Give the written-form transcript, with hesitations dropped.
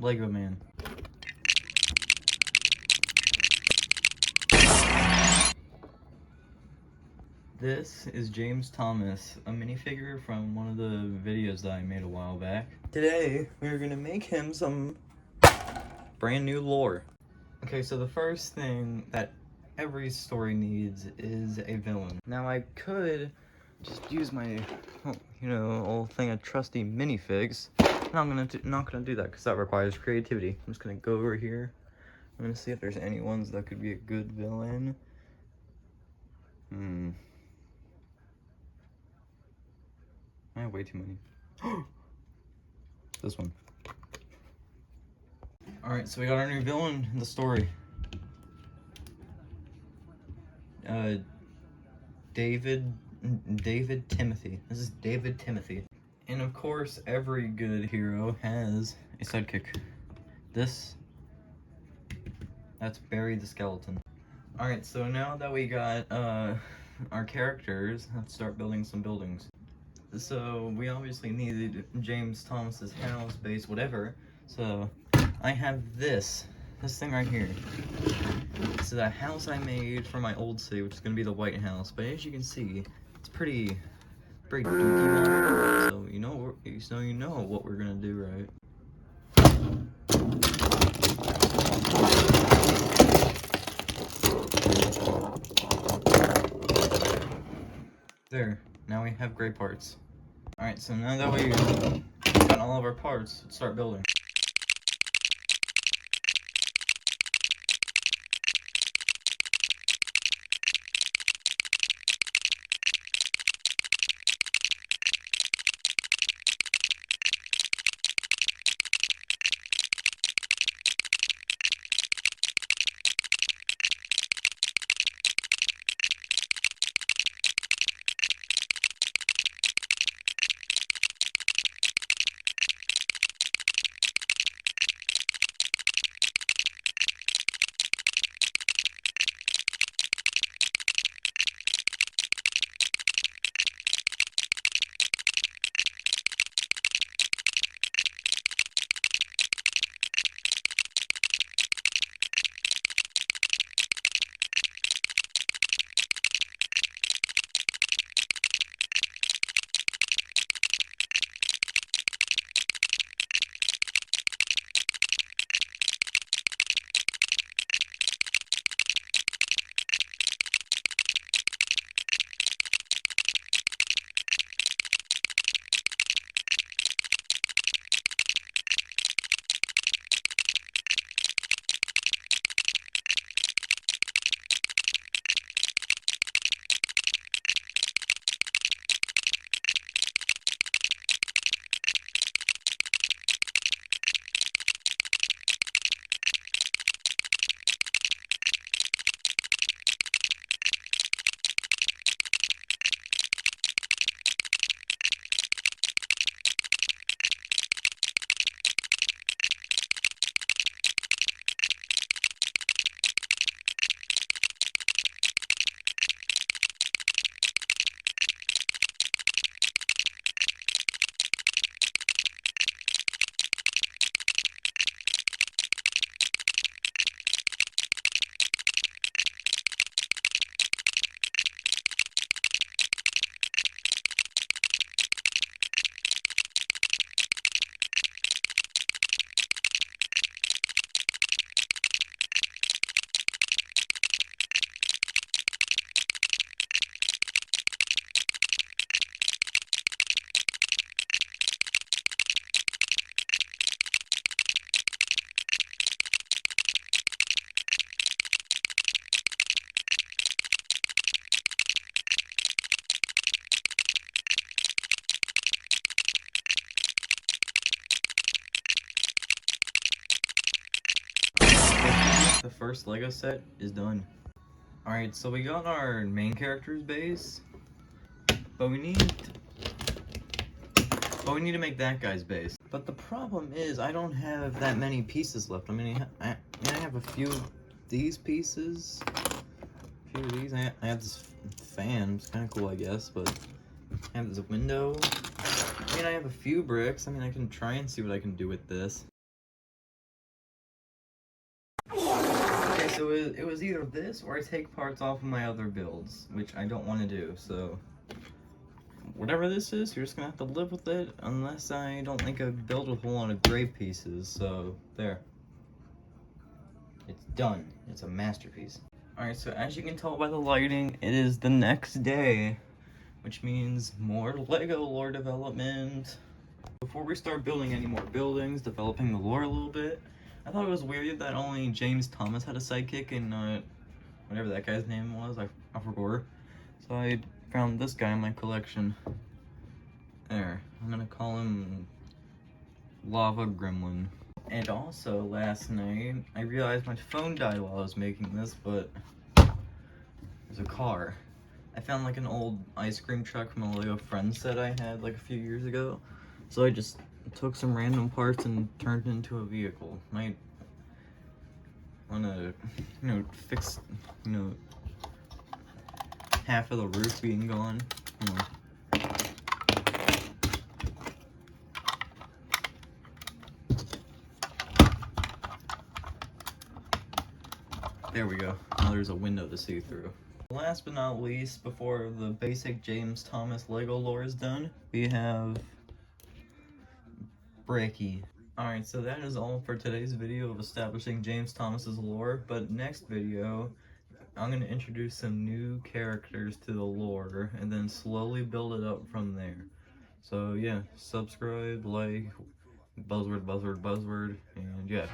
Lego man. This is James Thomas, a minifigure from one of the videos that I made a while back. Today, we're gonna make him some brand new lore. Okay, so the first thing that every story needs is a villain. Now I could just use my, old thing of trusty minifigs. And I'm not gonna do that because that requires creativity. I'm just gonna go over here. I'm gonna see if there's any ones that could be a good villain. I have way too many. This one. Alright, so we got our new villain in the story. David Timothy. This is David Timothy. And of course, every good hero has a sidekick. That's Barry the Skeleton. Alright, so now that we got our characters, let's start building some buildings. So we obviously needed James Thomas's house, base, whatever. So I have this thing right here. This is a house I made for my old city, which is gonna be the White House. But as you can see, it's pretty dookie model. So you know what we're gonna do, right? There. Now we have great parts. Alright, so now that we got all of our parts, let's start building. The first Lego set is done. Alright, so we got our main character's base, but we need to make that guy's base. But the problem is I don't have that many pieces left. I mean, I have a few of these pieces, a few of these. I have this fan. It's kind of cool, I guess, but I have this window. I mean, I have a few bricks. I mean, I can try and see what I can do with this. So it was either this or I take parts off of my other builds, which I don't want to do, so whatever this is, you're just gonna have to live with it, unless I don't make a build with a lot of gray pieces, so there. It's done. It's a masterpiece. Alright, so as you can tell by the lighting, it is the next day, which means more Lego lore development. Before we start building any more buildings, developing the lore a little bit, I thought it was weird that only James Thomas had a sidekick and whatever that guy's name was, I forgot. So I found this guy in my collection. There, I'm gonna call him Lava Gremlin. And also, last night, I realized my phone died while I was making this, but there's a car. I found like an old ice cream truck from a Lego Friends set I had like a few years ago. So I just took some random parts and turned it into a vehicle. I wanna, fix, half of the roof being gone. There we go. Now there's a window to see through. Last but not least, before the basic James Thomas Lego lore is done, we have Breaky. Alright, so that is all for today's video of establishing James Thomas's lore, but next video, I'm going to introduce some new characters to the lore, and then slowly build it up from there. So yeah, subscribe, like, buzzword, and yeah.